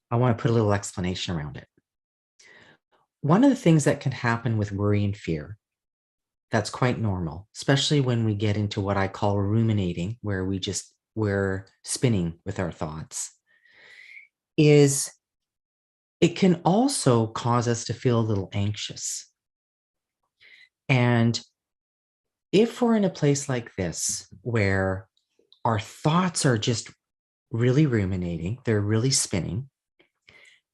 I want to put a little explanation around it. One of the things that can happen with worry and fear, that's quite normal, especially when we get into what I call ruminating, where we're spinning with our thoughts, is it can also cause us to feel a little anxious. And if we're in a place like this, where our thoughts are just really ruminating, they're really spinning,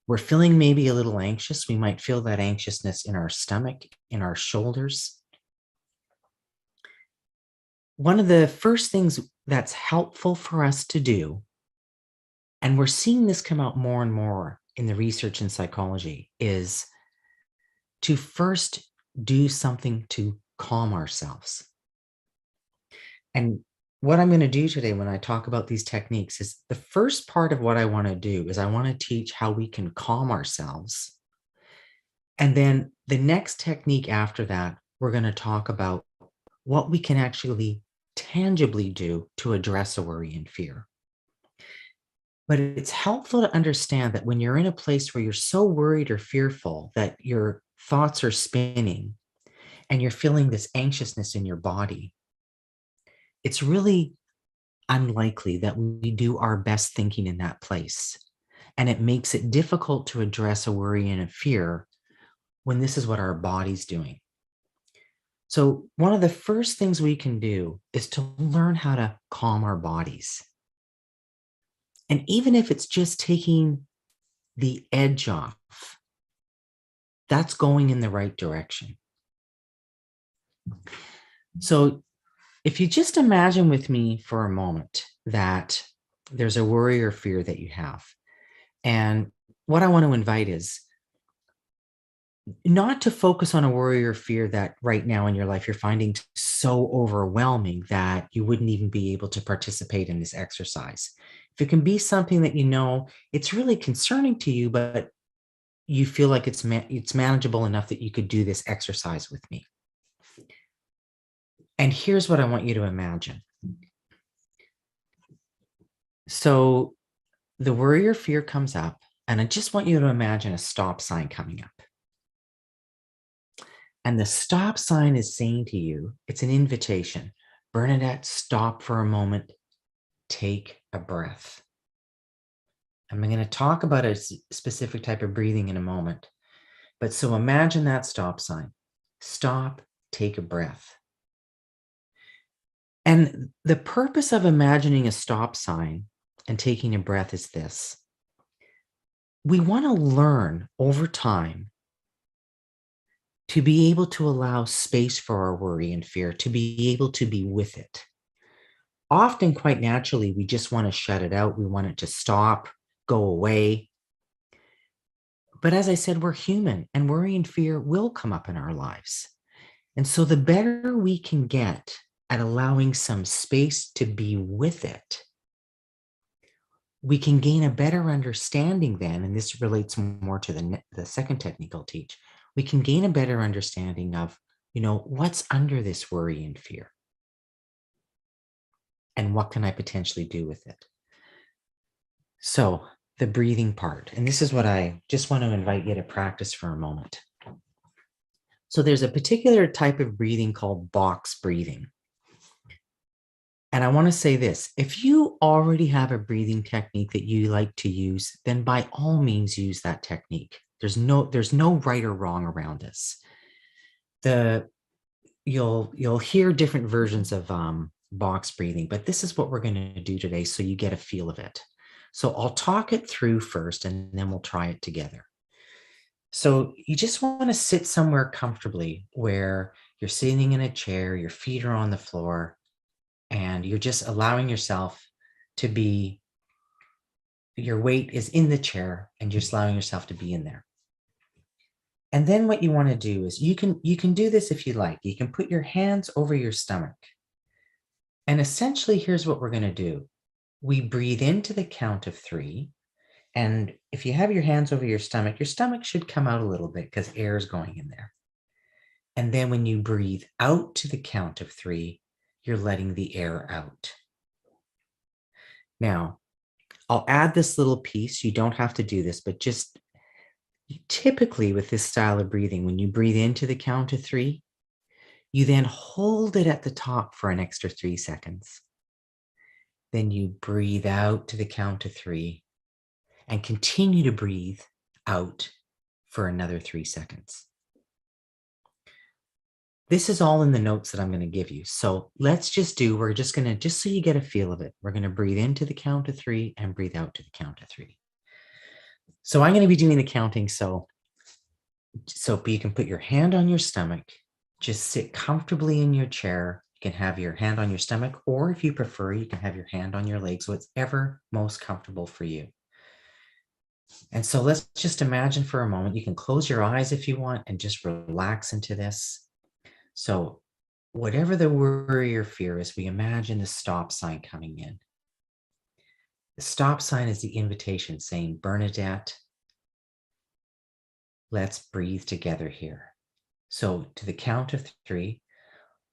we're feeling maybe a little anxious. We might feel that anxiousness in our stomach, in our shoulders. One of the first things that's helpful for us to do, and we're seeing this come out more and more in the research in psychology, is to first do something to calm ourselves. And what I'm going to do today when I talk about these techniques is the first part of what I want to do is I want to teach how we can calm ourselves. And then the next technique after that, we're going to talk about what we can actually tangibly do to address a worry and fear. But it's helpful to understand that when you're in a place where you're so worried or fearful that your thoughts are spinning and you're feeling this anxiousness in your body, it's really unlikely that we do our best thinking in that place. And it makes it difficult to address a worry and a fear when this is what our body's doing. So, one of the first things we can do is to learn how to calm our bodies. And even if it's just taking the edge off, that's going in the right direction. So, if you just imagine with me for a moment that there's a worry or fear that you have, and what I want to invite is not to focus on a worry or fear that right now in your life you're finding so overwhelming that you wouldn't even be able to participate in this exercise. If it can be something that you know it's really concerning to you, but you feel like it's manageable enough that you could do this exercise with me. And here's what I want you to imagine. So the worry or fear comes up, and I just want you to imagine a stop sign coming up. And the stop sign is saying to you, it's an invitation. Bernadette, stop for a moment. Take a breath. I'm going to talk about a specific type of breathing in a moment. But so imagine that stop sign. Stop, take a breath. And the purpose of imagining a stop sign and taking a breath is this. We want to learn over time to be able to allow space for our worry and fear, to be able to be with it. Often, quite naturally, we just want to shut it out. We want it to stop, go away. But as I said, we're human, and worry and fear will come up in our lives. And so the better we can get at allowing some space to be with it, we can gain a better understanding then, and this relates more to the second technique I'll teach. We can gain a better understanding of, what's under this worry and fear, and what can I potentially do with it. So the breathing part, and this is what I just want to invite you to practice for a moment. So there's a particular type of breathing called box breathing. And I want to say this, if you already have a breathing technique that you like to use, then by all means use that technique. There's no right or wrong around this. You'll hear different versions of box breathing, but this is what we're going to do today so you get a feel of it. So I'll talk it through first and then we'll try it together. So you just want to sit somewhere comfortably where you're sitting in a chair, your feet are on the floor, and you're just allowing yourself to be, your weight is in the chair and you're just allowing yourself to be in there. And then what you want to do is you can do this if you like. You can put your hands over your stomach. And essentially, here's what we're going to do. We breathe into the count of 3. And if you have your hands over your stomach should come out a little bit because air is going in there. And then when you breathe out to the count of 3, you're letting the air out. Now, I'll add this little piece. You don't have to do this, but just typically with this style of breathing, when you breathe into the count of 3, you then hold it at the top for an extra 3 seconds. Then you breathe out to the count of 3 and continue to breathe out for another 3 seconds. This is all in the notes that I'm going to give you. So let's just we're just going to, just so you get a feel of it, we're going to breathe into the count of 3 and breathe out to the count of 3. So I'm going to be doing the counting. So you can put your hand on your stomach, just sit comfortably in your chair. You can have your hand on your stomach, or if you prefer, you can have your hand on your legs, whatever most comfortable for you. And so let's just imagine for a moment, you can close your eyes if you want and just relax into this. So whatever the worry or fear is, we imagine the stop sign coming in. The stop sign is the invitation saying, Bernadette, let's breathe together here. So to the count of 3,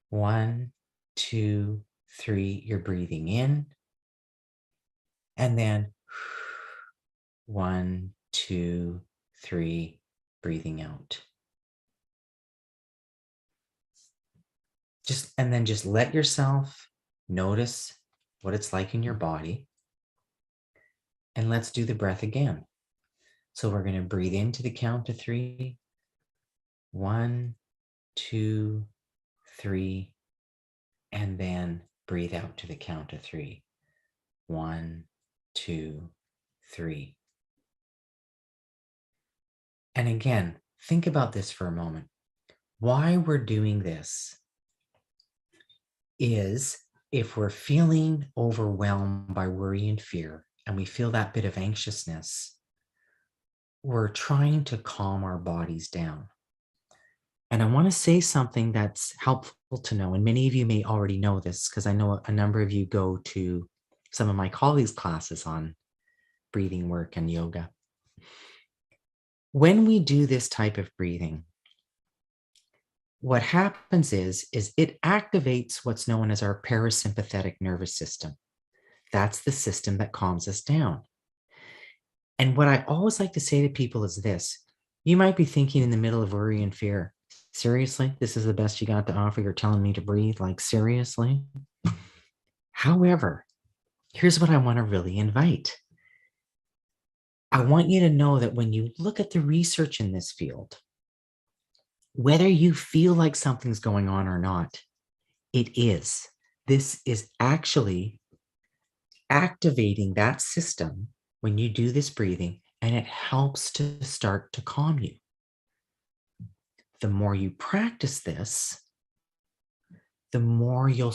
1, 2, 3, you're breathing in. And then 1, 2, 3, breathing out. Just let yourself notice what it's like in your body. And let's do the breath again. So we're going to breathe into the count of 3. 1, 2, 3, and then breathe out to the count of 3. 1, 2, 3. And again, think about this for a moment. Why we're doing this is if we're feeling overwhelmed by worry and fear, and we feel that bit of anxiousness, we're trying to calm our bodies down. And I want to say something that's helpful to know, and many of you may already know this because I know a number of you go to some of my colleagues' classes on breathing work and yoga. When we do this type of breathing, what happens is it activates what's known as our parasympathetic nervous system. That's the system that calms us down. And what I always like to say to people is this: you might be thinking in the middle of worry and fear, seriously, this is the best you got to offer? You're telling me to breathe? Like, seriously? However, here's what I want to really invite. I want you to know that when you look at the research in this field, whether you feel like something's going on or not, it is. This is actually activating that system when you do this breathing, and it helps to start to calm you. The more you practice this, the more you'll